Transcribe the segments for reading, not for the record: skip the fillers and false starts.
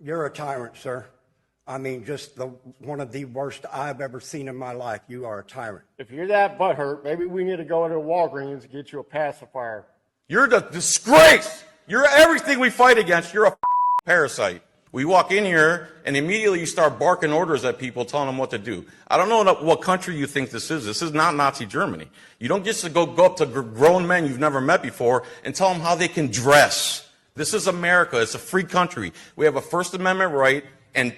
You're a tyrant, sir. I mean, just one of the worst I've ever seen in my life. You are a tyrant. If you're that butthurt, maybe we need to go into Walgreens and get you a pacifier. You're the disgrace. You're everything we fight against. You're a parasite. We walk in here and immediately you start barking orders at people, telling them what to do. I don't know what country you think this is. This is not Nazi Germany. You don't get to go up to grown men you've never met before and tell them how they can dress. This is America. It's a free country. We have a First Amendment right, and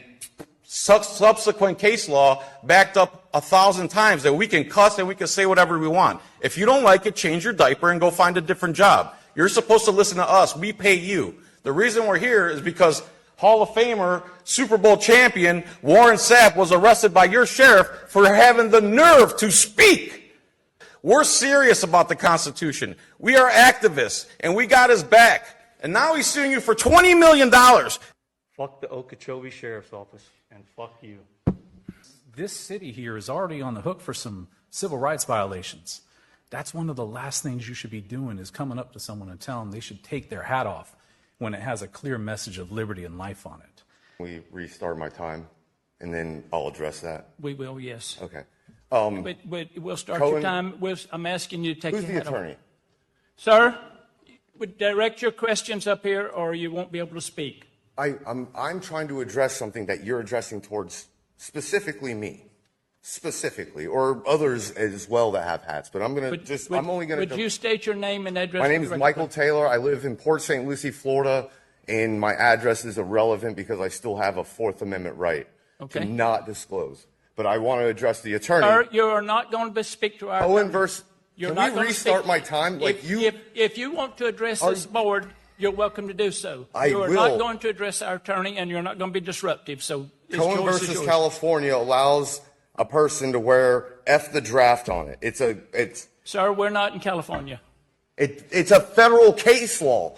subsequent case law backed up 1,000 times that we can cuss and we can say whatever we want. If you don't like it, change your diaper and go find a different job. You're supposed to listen to us. We pay you. The reason we're here is because Hall of Famer, Super Bowl champion, Warren Sapp was arrested by your sheriff for having the nerve to speak. We're serious about the Constitution. We are activists, and we got his back. And now he's suing you for $20 million. Fuck the Okeechobee Sheriff's Office, and fuck you. This city here is already on the hook for some civil rights violations. That's one of the last things you should be doing, is coming up to someone and telling them they should take their hat off when it has a clear message of liberty and life on it. We restart my time, and then I'll address that. We will, yes. Okay. But we'll start your time. I'm asking you to take Who's your the hat off. attorney? Sir, would direct your questions up here, or you won't be able to speak. I'm trying to address something that you're addressing towards specifically me, specifically, or others as well that have hats. But I'm going to I'm only going to. Would you state your name and address? My name is Michael Taylor. I live in Port St. Lucie, Florida, and my address is irrelevant because I still have a Fourth Amendment right to not disclose. But I want to address the attorney. Sir, you are not going to speak to our. Cohen versus. You're Can we restart my time? If you want to address this board, you're welcome to do so. You are not going to address our attorney, and you're not going to be disruptive. So Cohen versus California allows a person to wear F the draft on it. It's. Sir, we're not in California. It's a federal case law.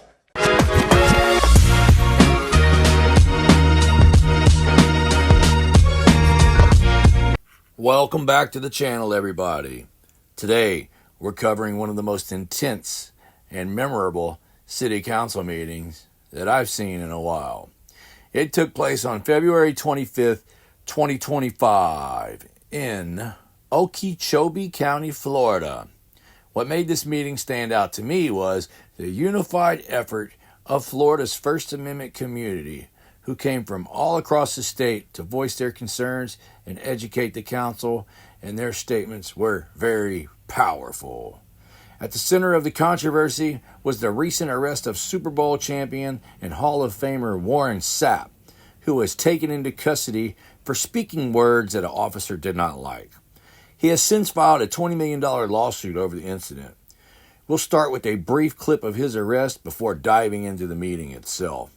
Welcome back to the channel, everybody. Today, we're covering one of the most intense and memorable city council meetings that I've seen in a while. It took place on February 25th, 2025 in Okeechobee County, Florida. What made this meeting stand out to me was the unified effort of Florida's First Amendment community, who came from all across the state to voice their concerns and educate the council, and their statements were very powerful. At the center of the controversy was the recent arrest of Super Bowl champion and Hall of Famer Warren Sapp, who was taken into custody for speaking words that an officer did not like. He has since filed a $20 million lawsuit over the incident. We'll start with a brief clip of his arrest before diving into the meeting itself.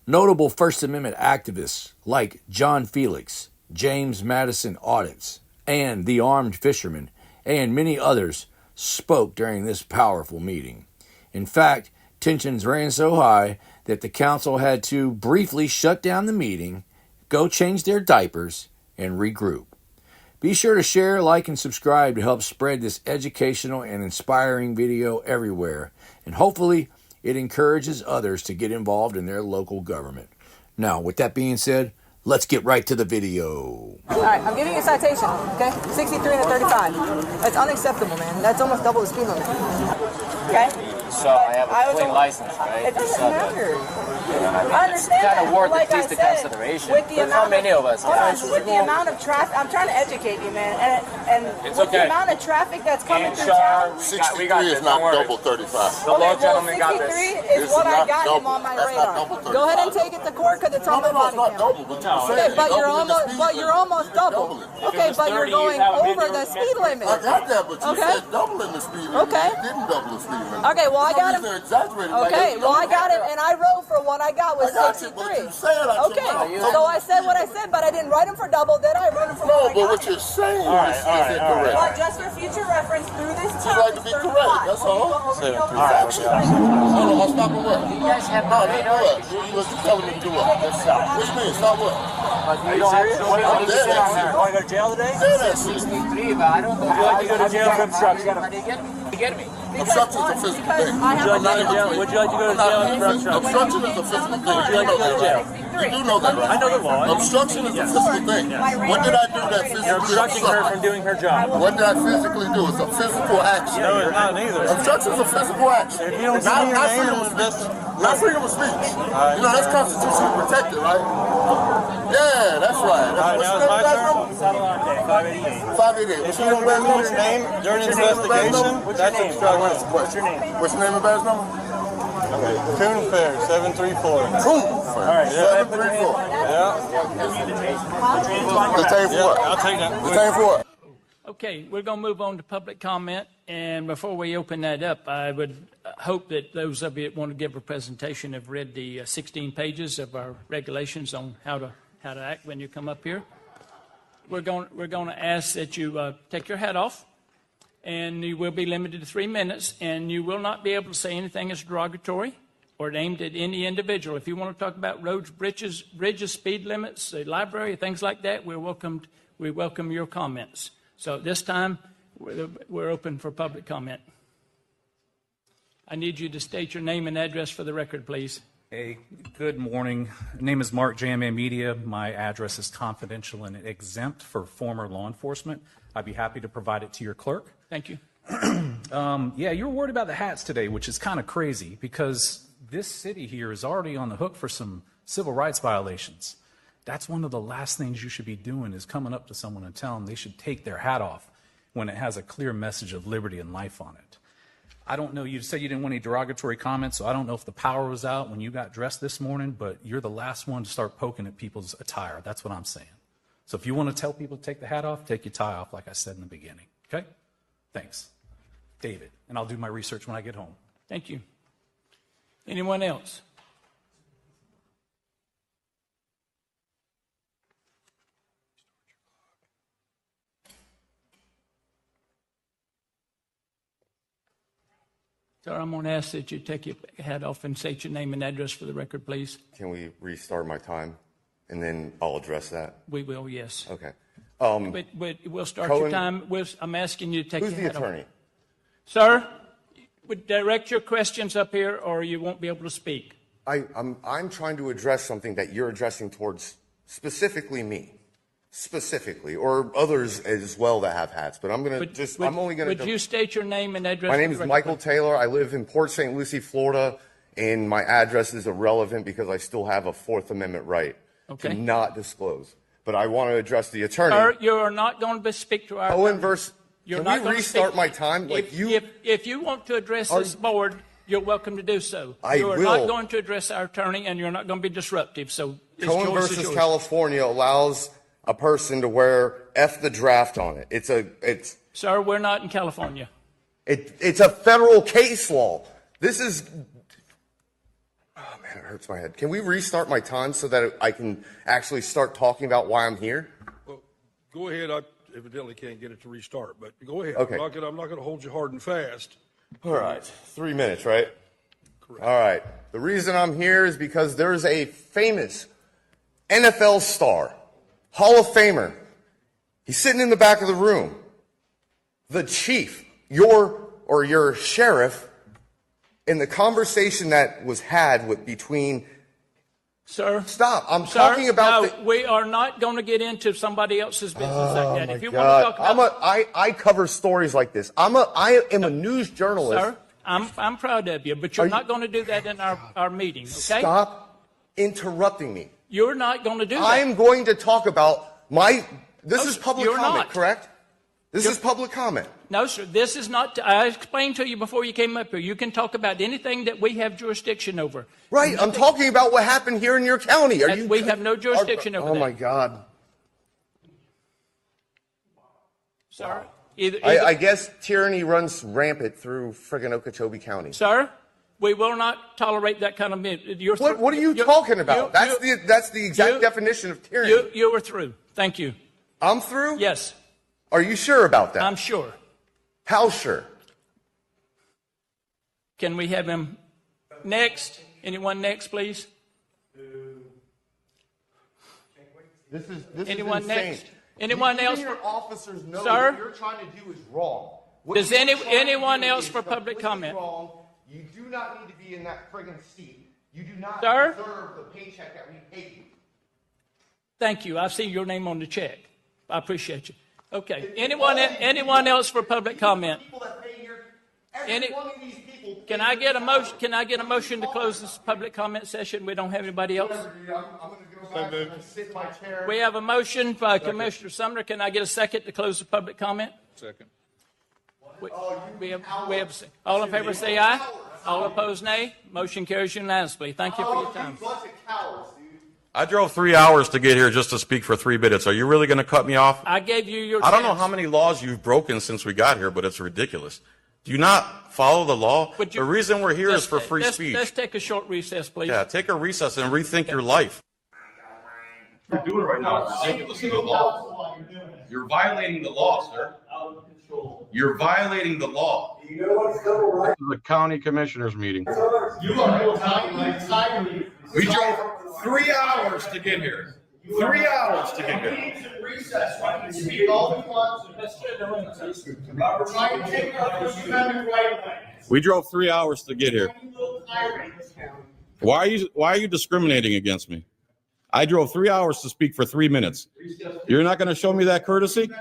Notable First Amendment activists like John Felix, James Madison Audits, and the Armed Fisherman, and many others spoke during this powerful meeting. In fact, tensions ran so high that the council had to briefly shut down the meeting, go change their diapers, and regroup. Be sure to share, like, and subscribe to help spread this educational and inspiring video everywhere, and hopefully it encourages others to get involved in their local government. Now, with that being said, let's get right to the video. All right, I'm giving you a citation, okay? 63 and a 35. That's unacceptable, man. That's almost double the speed limit. Okay? So I have a clean license, right? It doesn't matter. I understand. It's kind of worth at least the consideration. But how many of us? With the amount of traffic, I'm trying to educate you, man. And it's with the amount of traffic that's coming through town. 63 is not double 35. The law gentleman got this. 63 is what I got him on my radar. Go ahead and take it to court because it's on my body camera. Okay, but you're almost double. Okay, but you're going over the speed limit. I got that, but you said doubling the speed limit. Okay. You didn't double the speed limit. Okay, well I got him. Okay, well I got it, and I wrote for what I got was 63. Okay, so I said what I said, but I didn't write him for double, did I? I wrote him for what I got. No, but what you're saying is incorrect. Well, just for future reference, through this You like to be correct, that's all. Hold on, I'll stop and what? You guys have no idea. What you telling me to do what? What you mean, stop what? Are you serious? Want to go to jail today? 63, but I don't know. Would you like to go to jail for obstruction? You get me? Obstruction is a physical thing. Would you like to go to jail for obstruction? Obstruction is a physical thing. Would you like to go to jail? You do know that, right? I know the law. Obstruction is a physical thing. What did I do that physically? You're obstructing her from doing her job. What did I physically do? It's a physical action. No, it's not neither. Obstruction is a physical action. If you don't see your name on this, not freedom of speech. You know, that's constitutionally protected, right? Yeah, that's right. Alright, now it's my turn. Saddle on day, 588. 588. If you don't give me your name during the investigation, that's obstruction. What's your name? What's your name and badge number? Okay. Coon Fair, 734. Coon Fair. Alright, 734. Yeah. Detain for what? I'll take that. Detain for what? Okay, we're going to move on to public comment. And before we open that up, I would hope that those of you that want to give a presentation have read the 16 pages of our regulations on how to act when you come up here. We're going to ask that you take your hat off, and you will be limited to 3 minutes, and you will not be able to say anything that's derogatory or aimed at any individual. If you want to talk about roads, bridges, speed limits, the library, things like that, we welcome your comments. So at this time, we're open for public comment. I need you to state your name and address for the record, please. Hey, good morning. My name is Mark Jamman Media. My address is confidential and exempt for former law enforcement. I'd be happy to provide it to your clerk. Thank you. Yeah, you're worried about the hats today, which is kind of crazy because this city here is already on the hook for some civil rights violations. That's one of the last things you should be doing is coming up to someone and telling them they should take their hat off when it has a clear message of liberty and life on it. I don't know, you said you didn't want any derogatory comments, so I don't know if the power was out when you got dressed this morning, but you're the last one to start poking at people's attire. That's what I'm saying. So if you want to tell people to take the hat off, take your tie off like I said in the beginning. Okay? Thanks. David. And I'll do my research when I get home. Thank you. Anyone else? Sir, I'm going to ask that you take your hat off and state your name and address for the record, please. Can we restart my time? And then I'll address that. We will, yes. Okay. But we'll start your time. I'm asking you to take your hat off. Who's the attorney? Sir, would direct your questions up here or you won't be able to speak. I'm trying to address something that you're addressing towards specifically me. Specifically, or others as well that have hats, but I'm only going to. Would you state your name and address? My name is Michael Taylor. I live in Port St. Lucie, Florida, and my address is irrelevant because I still have a Fourth Amendment right to not disclose. But I want to address the attorney. Sir, you are not going to speak to our. Can we restart my time? If you want to address this board, you're welcome to do so. You are not going to address our attorney, and you're not going to be disruptive. So Cohen versus California allows a person to wear F the draft on it. Sir, we're not in California. It's a federal case law. This is, oh man, it hurts my head. Can we restart my time so that I can actually start talking about why I'm here? Well, go ahead. I evidently can't get it to restart, but go ahead. Okay. I'm not going to hold you hard and fast. All right. 3 minutes, right? Correct. All right. The reason I'm here is because there's a famous NFL star, Hall of Famer. He's sitting in the back of the room. The chief, your sheriff, in the conversation that was had between. Sir, stop! I'm talking about. No, we are not going to get into somebody else's business like that. If you want to talk about, I cover stories like this. I am a news journalist. Sir, I'm proud of you, but you're not going to do that in our meeting. Okay? Stop interrupting me. You're not going to do that. I'm going to talk about this is public comment, correct? This is public comment. No, sir. This is not. I explained to you before you came up here. You can talk about anything that we have jurisdiction over. Right. I'm talking about what happened here in your county. We have no jurisdiction over that. Oh, my God. Sir, I guess tyranny runs rampant through friggin' Okeechobee County. Sir, we will not tolerate that kind of. What are you talking about? That's the exact definition of tyranny. You were through. Thank you. I'm through? Yes. Are you sure about that? I'm sure. How sure? Can we have him next? Anyone next, please? This Anyone is next? Anyone else? Your officers know Sir? what you're trying to do is wrong. Does anyone else for public comment? You do not need to be in that friggin' seat. You do not Sir? deserve the paycheck that we pay you. Thank you. I see your name on the check. I appreciate you. Okay. Anyone else for public comment? Can I get a motion? Can I get a motion to close this public comment session? We don't have anybody else. We have a motion by Commissioner Sumner. Can I get a second to close the public comment? Second. We have a second. All in favor say aye. All opposed nay. Motion carries unanimously. Thank you for your time. I drove 3 hours to get here just to speak for 3 minutes. Are you really going to cut me off? I gave you your I don't know chance. how many laws you've broken since we got here, but it's ridiculous. Do you not follow the law? The reason we're here is for free speech. Let's take a short recess, please. Yeah, take a recess and rethink your life. You're doing right now is ridiculous to the law. You're violating the law, sir. You're violating the law. This is a county commissioners meeting. You are timely. We drove 3 hours to get here. 3 hours to get here. Recess. I can speak all you want. We're trying to take up the amendment right away. We drove 3 hours to get here. Why are you discriminating against me? I drove 3 hours to speak for 3 minutes. You're not going to show me that courtesy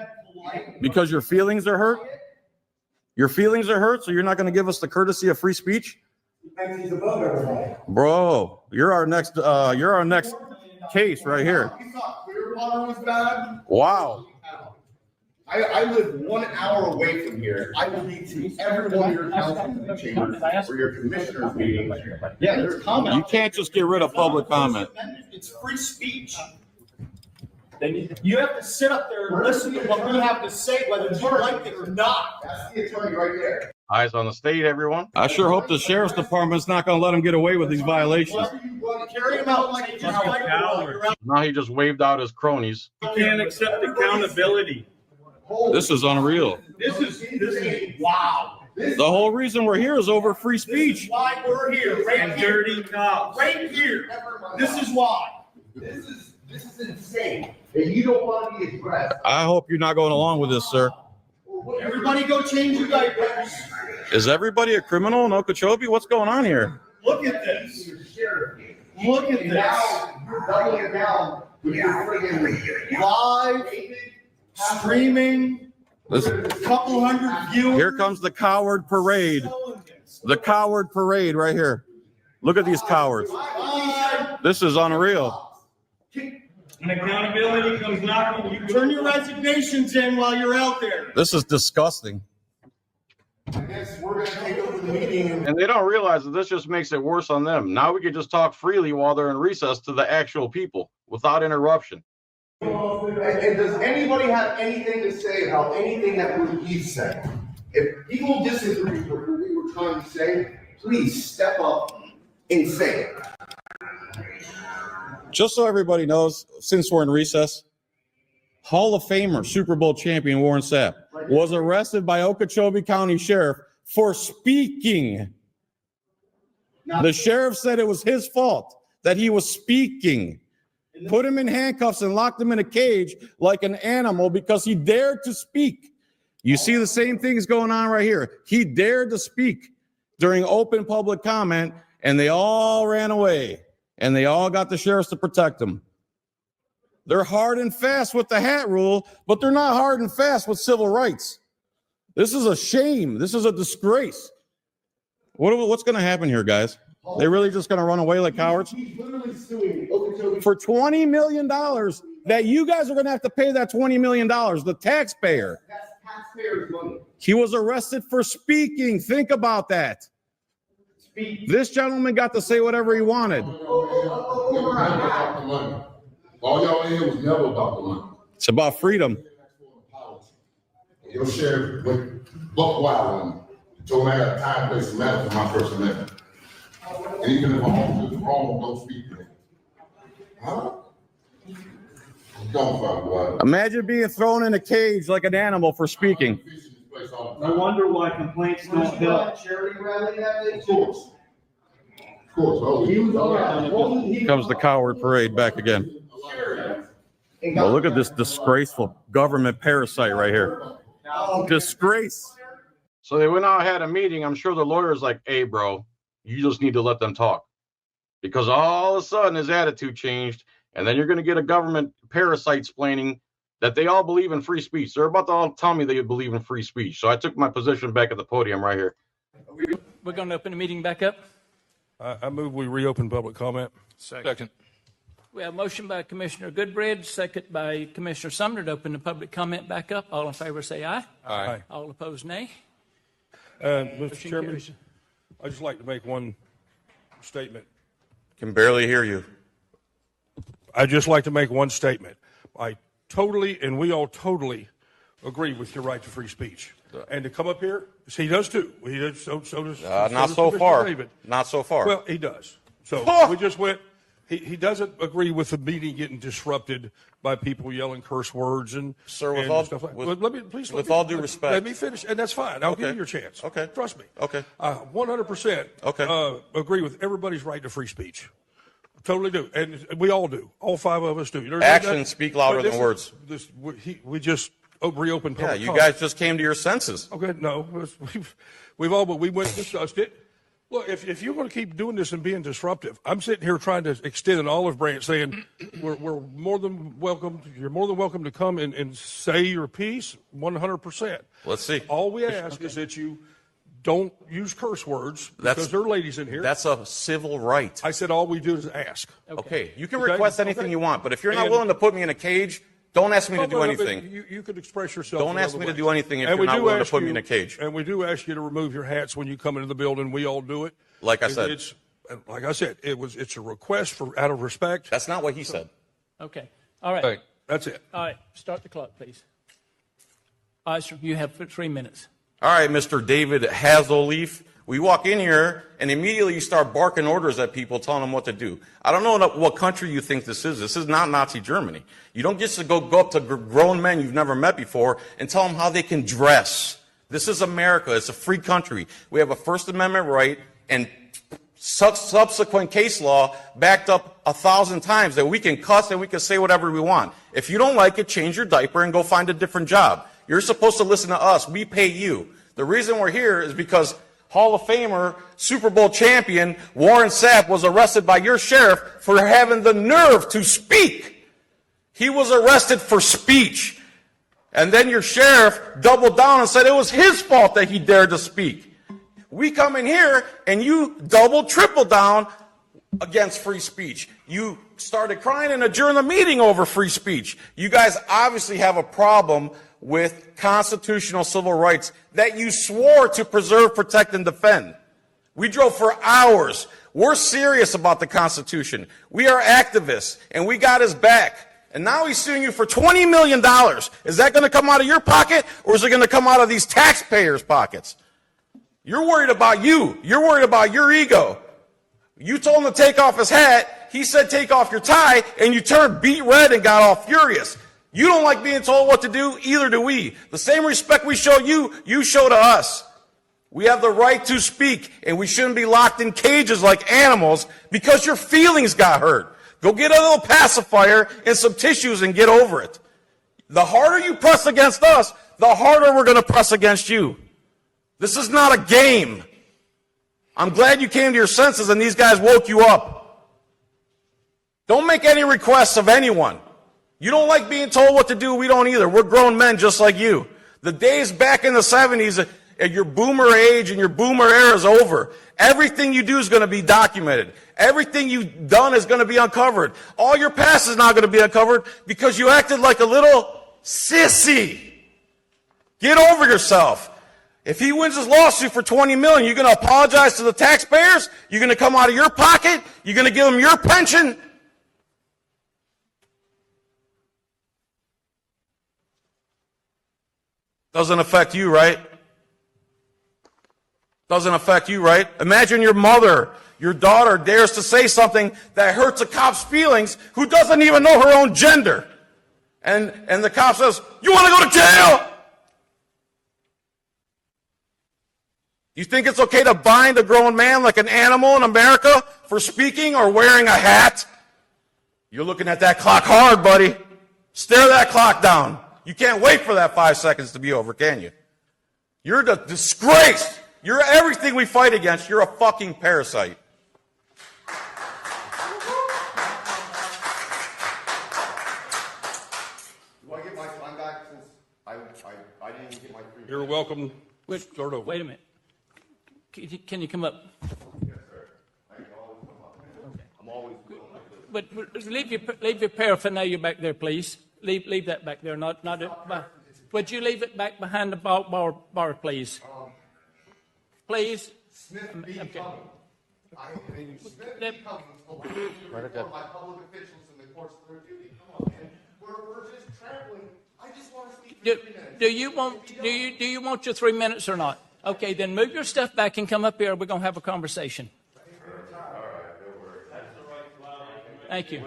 because your feelings are hurt? Your feelings are hurt, so you're not going to give us the courtesy of free speech? Bro, you're our next case right here. You thought Clearwater was bad? Wow. I live 1 hour away from here. I will be to every one of your council chambers or your commissioners meetings. Yeah, there's comment. You can't just get rid of public comment. It's free speech. You have to sit up there and listen to what we have to say, whether you like it or not. That's the attorney right there. Eyes on the state, everyone. I sure hope the sheriff's department's not going to let him get away with these violations. Carry him out like you're out. Now he just waved out his cronies. You can't accept accountability. This is unreal. This is wow. The whole reason we're here is over free speech. Why we're here, right here. Dirty cops. Right here. This is why. This is insane. And you don't want to be addressed. I hope you're not going along with this, sir. Everybody go change your diapers. Is everybody a criminal in Okeechobee? What's going on here? Look at this. Look at this. Now you're doubling it down with your friggin' Live, streaming, couple hundred viewers. Here comes the coward parade. The coward parade right here. Look at these cowards. This is unreal. When accountability comes knocking, you Turn your resignations in while you're out there. This is disgusting. I guess we're going to take over the meeting. And they don't realize that this just makes it worse on them. Now we can just talk freely while they're in recess to the actual people without interruption. And does anybody have anything to say about anything that we said? If people disagree with what we were trying to say, please step up and say it. Just so everybody knows, since we're in recess, Hall of Famer, Super Bowl champion Warren Sapp was arrested by Okeechobee County Sheriff for speaking. The sheriff said it was his fault that he was speaking. Put him in handcuffs and locked him in a cage like an animal because he dared to speak. You see the same things going on right here. He dared to speak during open public comment, and they all ran away. And they all got the sheriffs to protect them. They're hard and fast with the hat rule, but they're not hard and fast with civil rights. This is a shame. This is a disgrace. What's going to happen here, guys? They're really just going to run away like cowards? For $20 million that you guys are going to have to pay that $20 million, the taxpayer. That's taxpayers' money. He was arrested for speaking. Think about that. This gentleman got to say whatever he wanted. All y'all in here was never about the money. It's about freedom. Your sheriff went buck wild on me. He told me I got a time, place, and matter for my First Amendment. And even if I'm wrong, don't speak to me. Huh? Don't fuck wild. Imagine being thrown in a cage like an animal for speaking. No wonder why complaints don't help. Charity rally that day? Of course. Of course. Oh, Here comes the coward parade back again. Well, look at this disgraceful government parasite right here. Disgrace. So they went out and had a meeting. I'm sure the lawyer's like, hey, bro, you just need to let them talk. Because all of a sudden his attitude changed. And then you're going to get a government parasite explaining that they all believe in free speech. They're about to all tell me they believe in free speech. So I took my position back at the podium right here. We're going to open the meeting back up. I move we reopen public comment. Second. We have a motion by Commissioner Goodbridge, second by Commissioner Sumner to open the public comment back up. All in favor say aye. Aye. All opposed, nay. Mr. Chairman, I'd just like to make one statement. Can barely hear you. I'd just like to make one statement. I totally, and we all totally agree with your right to free speech. And to come up here, he does too. He does, so does. Not so far. Not so far. Well, he does. So we just went. He doesn't agree with the meeting getting disrupted by people yelling curse words and sir, with and all stuff like with, that. Let me, please, with all due respect, let me finish, and that's fine. I'll give you your chance. Okay, trust me. Okay, 100%. Okay, agree with everybody's right to free speech. Totally do, and we all do. All five of us do. Actions speak louder than words. We just reopened public you comment. guys just came to your senses. Okay, no, we've all, but we went and discussed it. Look, if you're going to keep doing this and being disruptive, I'm sitting here trying to extend an olive branch saying we're more than welcome. You're more than welcome to come and say your piece 100%. Let's see. All we ask is that you don't use curse words because there are ladies in here. That's a civil right. I said all we do is ask. Okay, you can request anything you want, but if you're not willing to put me in a cage, don't ask me to do anything. You can express yourself. Don't ask me to do anything if you're not willing to put me in a cage. And we do ask you to remove your hats when you come into the building. We all do it. Like I said. It's a request out of respect. That's not what he said. Okay. All right. That's it. All right. Start the clock, please. All right, sir. You have 3 minutes. All right, Mr. David Hazelleaf. We walk in here, and immediately you start barking orders at people, telling them what to do. I don't know what country you think this is. This is not Nazi Germany. You don't get to go up to grown men you've never met before and tell them how they can dress. This is America. It's a free country. We have a First Amendment right, and subsequent case law backed up 1,000 times that we can cuss and we can say whatever we want. If you don't like it, change your diaper and go find a different job. You're supposed to listen to us. We pay you. The reason we're here is because Hall of Famer, Super Bowl champion, Warren Sapp was arrested by your sheriff for having the nerve to speak. He was arrested for speech. And then your sheriff doubled down and said it was his fault that he dared to speak. We come in here and you double, triple down against free speech. You started crying and adjourned the meeting over free speech. You guys obviously have a problem with constitutional civil rights that you swore to preserve, protect, and defend. We drove for hours. We're serious about the Constitution. We are activists, and we got his back. And now he's suing you for $20 million. Is that going to come out of your pocket, or is it going to come out of these taxpayers' pockets? You're worried about you. You're worried about your ego. You told him to take off his hat. He said take off your tie, and you turned beet red and got all furious. You don't like being told what to do, either do we. The same respect we show you, you show to us. We have the right to speak, and we shouldn't be locked in cages like animals because your feelings got hurt. Go get a little pacifier and some tissues and get over it. The harder you press against us, the harder we're going to press against you. This is not a game. I'm glad you came to your senses and these guys woke you up. Don't make any requests of anyone. You don't like being told what to do, we don't either. We're grown men just like you. The days back in the 70s, your boomer age and your boomer era is over. Everything you do is going to be documented. Everything you've done is going to be uncovered. All your past is not going to be uncovered because you acted like a little sissy. Get over yourself. If he wins his lawsuit for $20 million, you're going to apologize to the taxpayers? You're going to come out of your pocket? You're going to give them your pension? Doesn't affect you, right? Doesn't affect you, right? Imagine your mother, your daughter dares to say something that hurts a cop's feelings who doesn't even know her own gender. And the cop says, "You want to go to jail?" You think it's okay to bind a grown man like an animal in America for speaking or wearing a hat? You're looking at that clock hard, buddy. Stare that clock down. You can't wait for that 5 seconds to be over, can you? You're the disgrace. You're everything we fight against. You're a fucking parasite. Do I get my time back since I didn't get my free? You're welcome. Wait a minute. Can you come up? Yes, sir. I can always come up. Okay. I'm always willing to listen. But leave your paraphernalia back there, please. Leave that back there. Would you leave it back behind the bar, please? Please. Smith v. Okay. Cummings. Smith v. Cummings for my public officials in the course of their duty. Come on, man. We're just traveling. I just want to speak for 3 minutes. Do you want your 3 minutes or not? Okay, then move your stuff back and come up here. We're gonna have a conversation. Thank you.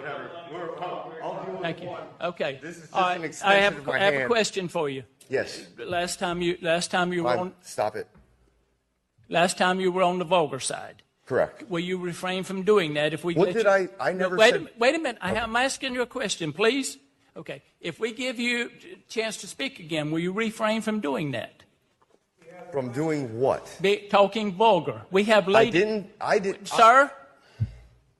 Thank you. Okay. This is just All right. an extension of my I have a hand. question for you. Yes. Last time you were Fine. on. Stop it. Last time you were on the vulgar side. Correct. Will you refrain from doing that if we? What let did you- I never wait said. Wait a minute. I'm asking you a question, please. Okay. If we give you a chance to speak again, will you refrain from doing that? From doing what? Talking vulgar. We have ladies. I didn't. Sir,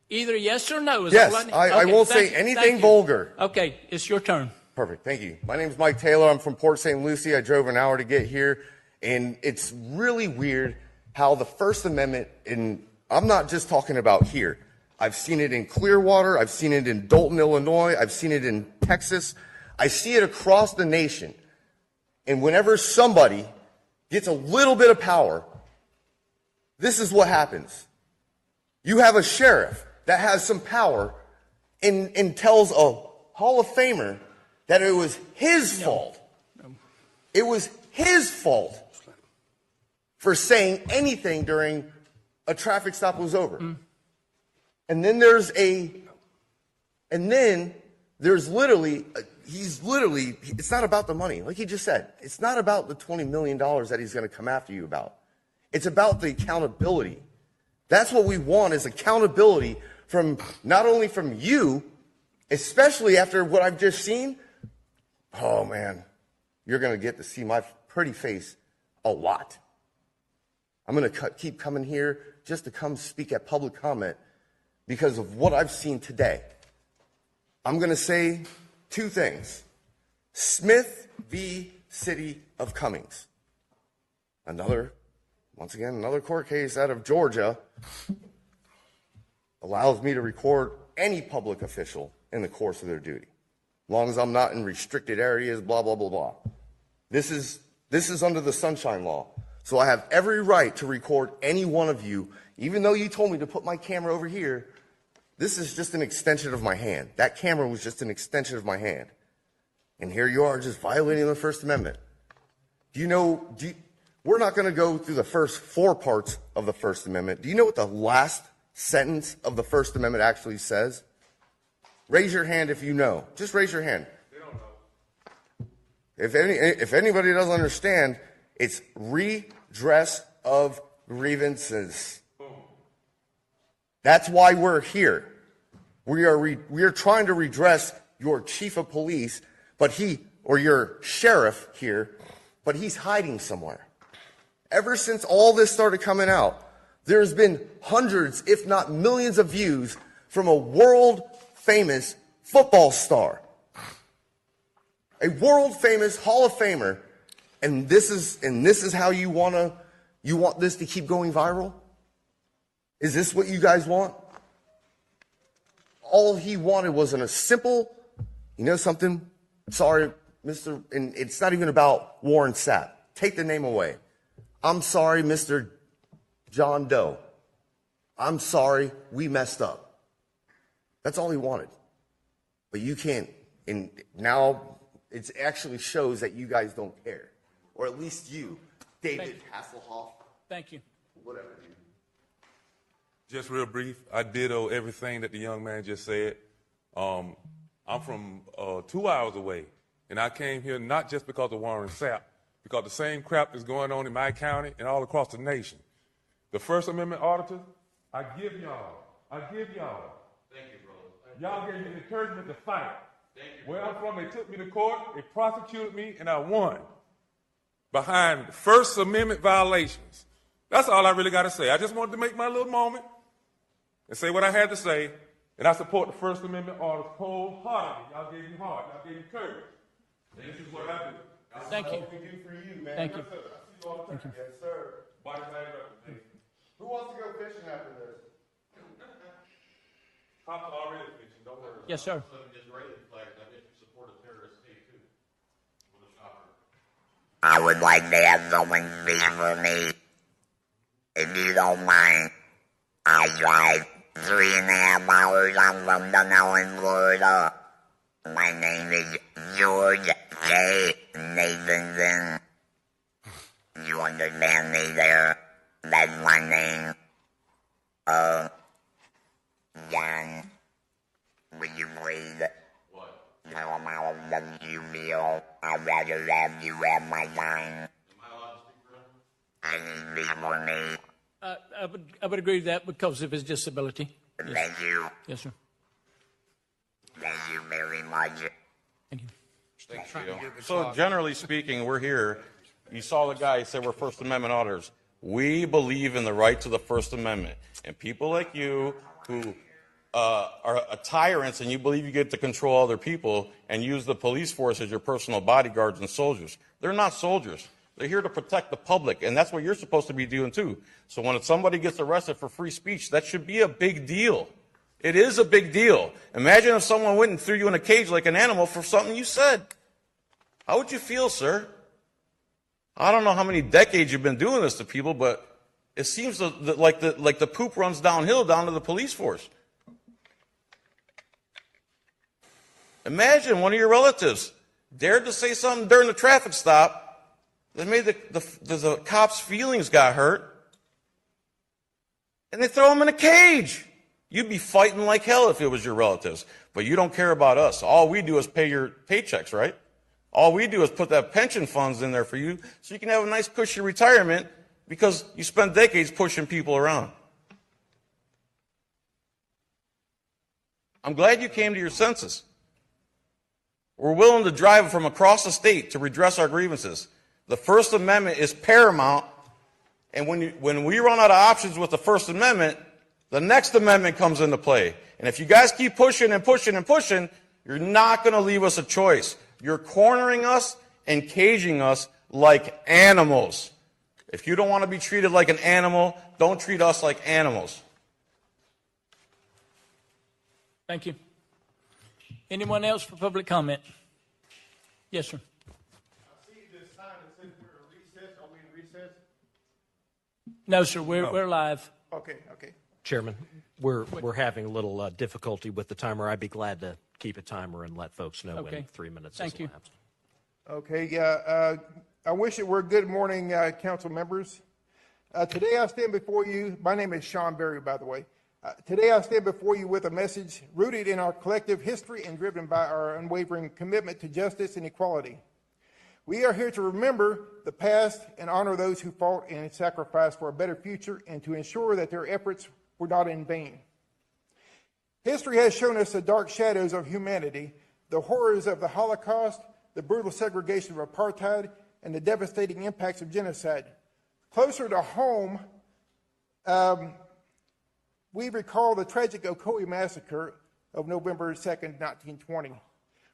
either yes or no. Is Yes, all I Okay, won't thank say you, anything thank you. vulgar. Okay, it's your turn. Perfect. Thank you. My name is Mike Taylor. I'm from Port St. Lucie. I drove an hour to get here. And it's really weird how the First Amendment, I'm not just talking about here. I've seen it in Clearwater. I've seen it in Dalton, Illinois. I've seen it in Texas. I see it across the nation. And whenever somebody gets a little bit of power, this is what happens. You have a sheriff that has some power and tells a Hall of Famer that it was his fault. It was his fault for saying anything during a traffic stop was over. And then there's literally, it's not about the money. Like he just said, it's not about the $20 million that he's going to come after you about. It's about the accountability. That's what we want, is accountability from not only from you, especially after what I've just seen. Oh man, you're going to get to see my pretty face a lot. I'm going to keep coming here just to come speak at public comment because of what I've seen today. I'm going to say 2 things. Smith v. City of Cummings. Once again, another court case out of Georgia allows me to record any public official in the course of their duty, as long as I'm not in restricted areas, blah, blah, blah, blah. This is under the Sunshine Law. So I have every right to record any one of you, even though you told me to put my camera over here. This is just an extension of my hand. That camera was just an extension of my hand. And here you are just violating the First Amendment. We're not going to go through the first 4 parts of the First Amendment. Do you know what the last sentence of the First Amendment actually says? Raise your hand if you know. Just raise your hand. They don't know. If anybody doesn't understand, it's redress of grievances. That's why we're here. We are trying to redress your chief of police, or your sheriff here, but he's hiding somewhere. Ever since all this started coming out, there's been hundreds, if not millions of views from a world famous football star. A world famous Hall of Famer. And this is how you want this to keep going viral? Is this what you guys want? All he wanted was a simple, you know something? Sorry, Mr. And it's not even about Warren Sapp. Take the name away. I'm sorry, Mr. John Doe. I'm sorry, we messed up. That's all he wanted. But you can't, and now it actually shows that you guys don't care. Or at least you, David Hasselhoff. Thank you. Whatever, dude. Just real brief, I ditto everything that the young man just said. I'm from 2 hours away, and I came here not just because of Warren Sapp, because the same crap is going on in my county and all across the nation. The First Amendment auditors, I give y'all. Thank you, brother. Y'all gave me the encouragement to fight. Thank you. Where I'm from, they took me to court, they prosecuted me, and I won. behind First Amendment violations. That's all I really got to say. I just wanted to make my little moment and say what I had to say, and I support the First Amendment orders wholeheartedly. Y'all gave me heart. Y'all gave me courage. And this is what I do. Thank you. What we do for you, man. Thank you. Yes, sir. I see you all the time. Yes, sir. Body flag representation. Who wants to go fishing after this? Pop's already fishing. Don't worry. Yes, sir. I would like to have someone speak for me. If you don't mind, I drive 3.5 hours. I'm from Dunedin, Florida. My name is George J. Nathanson. You understand me there? That's my name. John, would you please? Tell him how love you feel. I'd rather have you have my time. I need you for me. I would agree with that because of his disability. Yes. Thank you. Yes, sir. Thank you very much. Thank you. So generally speaking, we're here. You saw the guy say we're First Amendment auditors. We believe in the right to the First Amendment. And people like you who are tyrants and you believe you get to control other people and use the police force as your personal bodyguards and soldiers. They're not soldiers. They're here to protect the public, and that's what you're supposed to be doing too. So when somebody gets arrested for free speech, that should be a big deal. It is a big deal. Imagine if someone went and threw you in a cage like an animal for something you said. How would you feel, sir? I don't know how many decades you've been doing this to people, but it seems like the poop runs downhill down to the police force. Imagine one of your relatives dared to say something during the traffic stop that made the cop's feelings got hurt, and they throw him in a cage. You'd be fighting like hell if it was your relatives, but you don't care about us. All we do is pay your paychecks, right? All we do is put that pension funds in there for you so you can have a nice cushy retirement because you spent decades pushing people around. I'm glad you came to your senses. We're willing to drive from across the state to redress our grievances. The First Amendment is paramount, and when we run out of options with the First Amendment, the next amendment comes into play. And if you guys keep pushing and pushing and pushing, you're not going to leave us a choice. You're cornering us and caging us like animals. If you don't want to be treated like an animal, don't treat us like animals. Thank you. Anyone else for public comment? Yes, sir. I see this sign that says we're in recess. Are we in recess? No, sir. We're live. Okay. Chairman, we're having a little difficulty with the timer. I'd be glad to keep a timer and let folks know when 3 minutes Thank is you. elapsed. Okay. I wish it were good morning, council members. Today I stand before you. My name is Sean Berry, by the way. Today I stand before you with a message rooted in our collective history and driven by our unwavering commitment to justice and equality. We are here to remember the past and honor those who fought and sacrificed for a better future and to ensure that their efforts were not in vain. History has shown us the dark shadows of humanity, the horrors of the Holocaust, the brutal segregation of apartheid, and the devastating impacts of genocide. Closer to home, we recall the tragic Okeechobee massacre of November 2nd, 1920,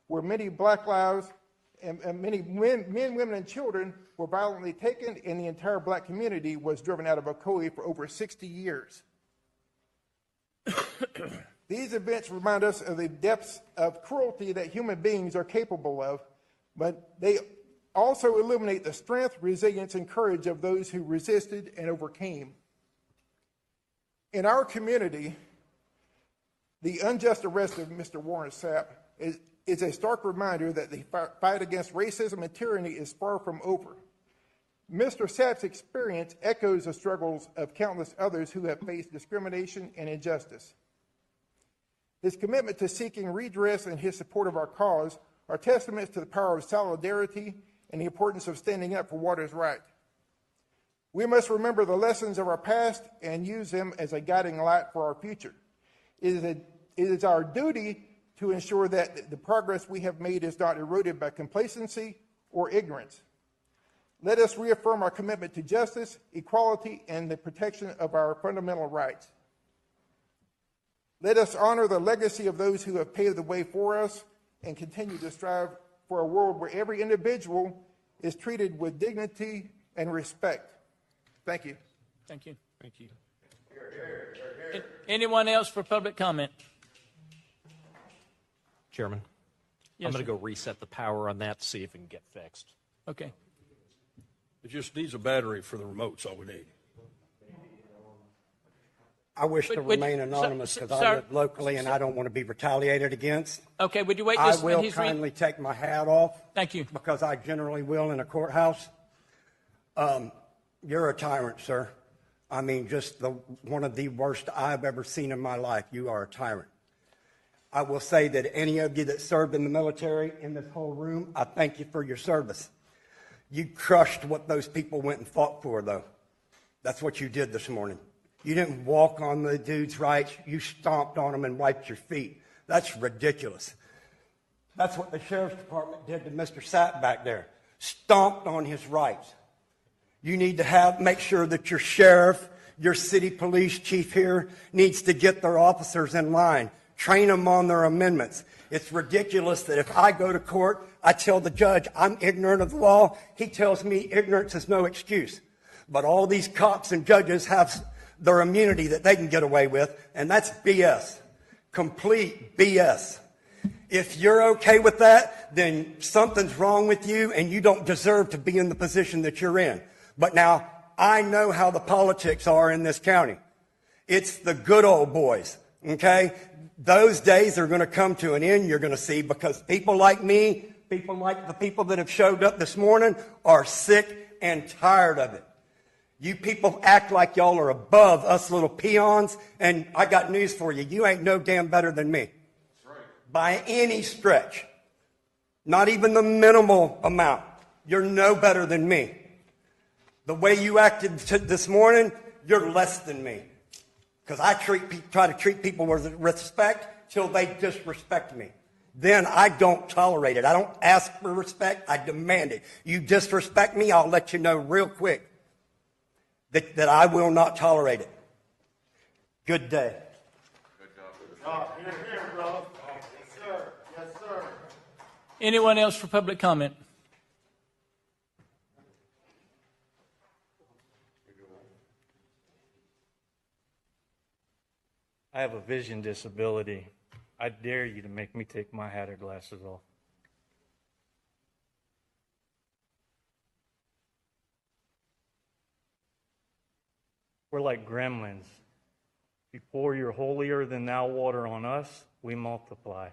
where many black lives and many men, women, and children were violently taken, and the entire black community was driven out of Okeechobee for over 60 years. These events remind us of the depths of cruelty that human beings are capable of, but they also illuminate the strength, resilience, and courage of those who resisted and overcame. In our community, the unjust arrest of Mr. Warren Sapp is a stark reminder that the fight against racism and tyranny is far from over. Mr. Sapp's experience echoes the struggles of countless others who have faced discrimination and injustice. His commitment to seeking redress and his support of our cause are testaments to the power of solidarity and the importance of standing up for what is right. We must remember the lessons of our past and use them as a guiding light for our future. It is our duty to ensure that the progress we have made is not eroded by complacency or ignorance. Let us reaffirm our commitment to justice, equality, and the protection of our fundamental rights. Let us honor the legacy of those who have paved the way for us and continue to strive for a world where every individual is treated with dignity and respect. Thank you. Thank you. Thank you. Anyone else for public comment? Chairman, Yes, I'm going sir. to go reset the power on that to see if it can get fixed. Okay. It just needs a battery for the remotes, all we need. I wish to Would- remain anonymous because I sir- live locally and I don't want to be retaliated against. Okay, would you wait I just when will he's kindly take my hat off. Thank you. Because I generally will in a courthouse. You're a tyrant, sir. I mean, just one of the worst I've ever seen in my life. You are a tyrant. I will say that any of you that served in the military in this whole room, I thank you for your service. You crushed what those people went and fought for, though. That's what you did this morning. You didn't walk on the dude's rights. You stomped on them and wiped your feet. That's ridiculous. That's what the sheriff's department did to Mr. Sapp back there. Stomped on his rights. You need to make sure that your sheriff, your city police chief here needs to get their officers in line. Train them on their amendments. It's ridiculous that if I go to court, I tell the judge I'm ignorant of the law. He tells me ignorance is no excuse. But all these cops and judges have their immunity that they can get away with, and that's BS. Complete BS. If you're okay with that, then something's wrong with you and you don't deserve to be in the position that you're in. But now, I know how the politics are in this county. It's the good old boys, okay? Those days are going to come to an end, you're going to see, because people like me, people like the people that have showed up this morning, are sick and tired of it. You people act like y'all are above us little peons, and I got news for you. You ain't no damn better than me. That's right. By any stretch. Not even the minimal amount. You're no better than me. The way you acted this morning, you're less than me. Because I try to treat people with respect till they disrespect me. Then I don't tolerate it. I don't ask for respect. I demand it. You disrespect me, I'll let you know real quick that I will not tolerate it. Good day. Here, bro. Yes, sir. Yes, sir. Anyone else for public comment? I have a vision disability. I dare you to make me take my hat or glasses off. We're like gremlins. If you pour your holier than thou water on us, we multiply.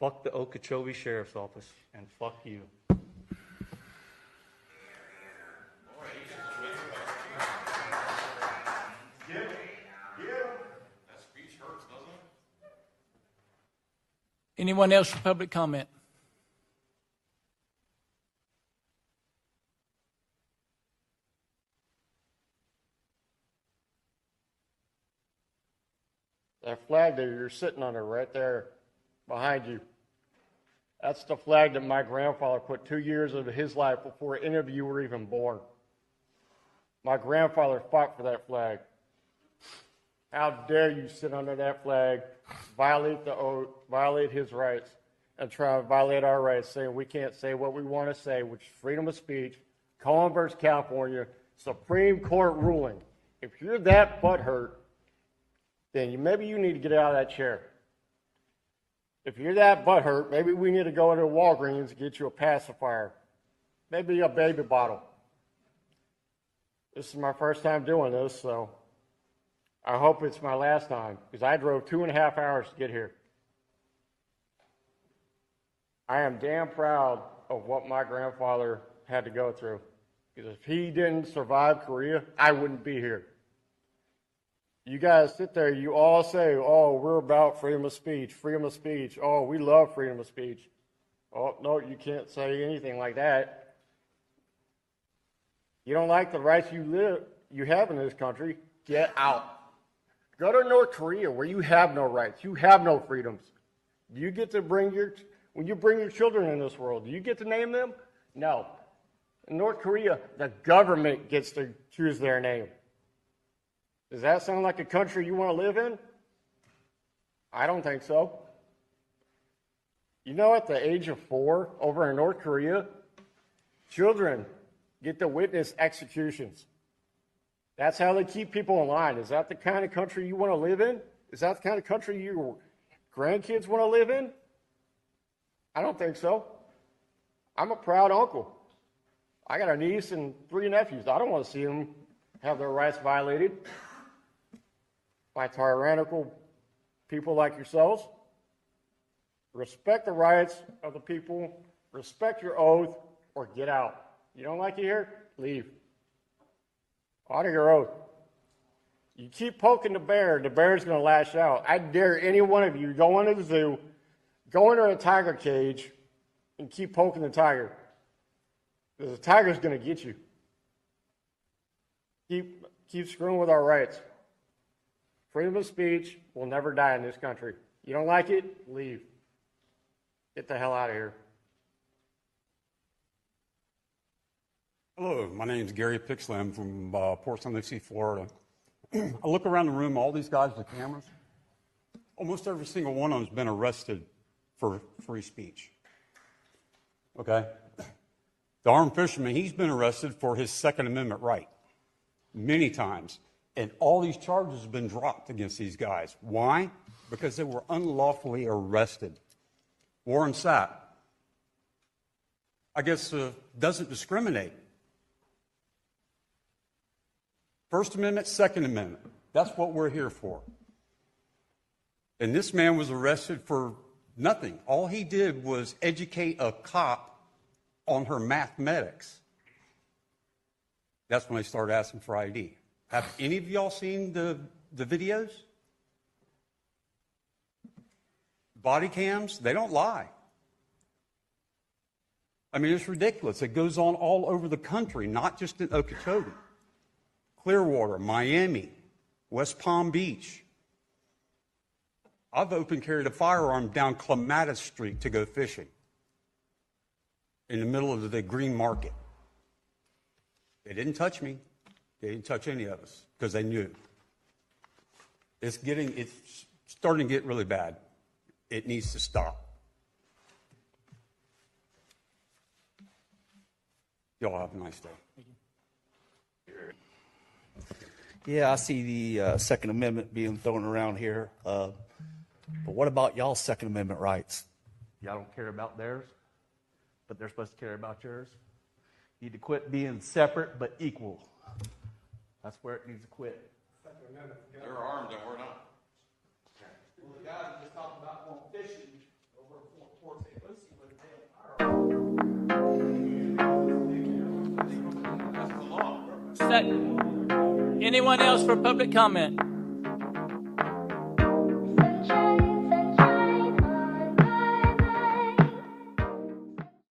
Fuck the Okeechobee Sheriff's Office, and fuck you. Anyone else for public comment? That flag that you're sitting under right there behind you, that's the flag that my grandfather put 2 years of his life before any of you were even born. My grandfather fought for that flag. How dare you sit under that flag, violate the oath, violate his rights, and try to violate our rights, saying we can't say what we want to say, which is freedom of speech, Cohen versus California, Supreme Court ruling. If you're that butthurt, then maybe you need to get out of that chair. If you're that butthurt, maybe we need to go to Walgreens and get you a pacifier, maybe a baby bottle. This is my first time doing this, so I hope it's my last time, because I drove 2.5 hours to get here. I am damn proud of what my grandfather had to go through, because if he didn't survive Korea, I wouldn't be here. You guys sit there, you all say, oh, we're about freedom of speech, freedom of speech. Oh, we love freedom of speech. Oh, no, you can't say anything like that. You don't like the rights you have in this country, get out. Go to North Korea where you have no rights, you have no freedoms. Do you get to when you bring your children in this world, do you get to name them? No. In North Korea, the government gets to choose their name. Does that sound like a country you want to live in? I don't think so. You know, at the age of 4, over in North Korea, children get to witness executions. That's how they keep people in line. Is that the kind of country you want to live in? Is that the kind of country your grandkids want to live in? I don't think so. I'm a proud uncle. I got a niece and 3 nephews. I don't want to see them have their rights violated by tyrannical people like yourselves. Respect the rights of the people. Respect your oath, or get out. You don't like it here? Leave. Honor your oath. You keep poking the bear's going to lash out. I dare any one of you go into the zoo, go into a tiger cage, and keep poking the tiger. Because the tiger's going to get you. Keep screwing with our rights. Freedom of speech will never die in this country. You don't like it? Leave. Get the hell out of here. Hello, my name is Gary Pixley. I'm from Port St. Lucie, Florida. I look around the room, all these guys with cameras. Almost every single one of them has been arrested for free speech. Okay? The armed fisherman, he's been arrested for his Second Amendment right many times. And all these charges have been dropped against these guys. Why? Because they were unlawfully arrested. Warren Sapp, I guess, doesn't discriminate. First Amendment, Second Amendment. That's what we're here for. And this man was arrested for nothing. All he did was educate a cop on her mathematics. That's when they started asking for ID. Have any of y'all seen the videos? Body cams, they don't lie. I mean, it's ridiculous. It goes on all over the country, not just in Okeechobee. Clearwater, Miami, West Palm Beach. I've open carried a firearm down Clematis Street to go fishing in the middle of the Green Market. They didn't touch me. They didn't touch any of us because they knew. It's starting to get really bad. It needs to stop. Y'all have a nice day. Yeah, I see the Second Amendment being thrown around here. But what about y'all's Second Amendment rights? Y'all don't care about theirs, but they're supposed to care about yours? You need to quit being separate but equal. That's where it needs to quit. They're armed and we're not. Well, the guys are just talking about going fishing over at Port St. Lucie with a Anyone else for public comment?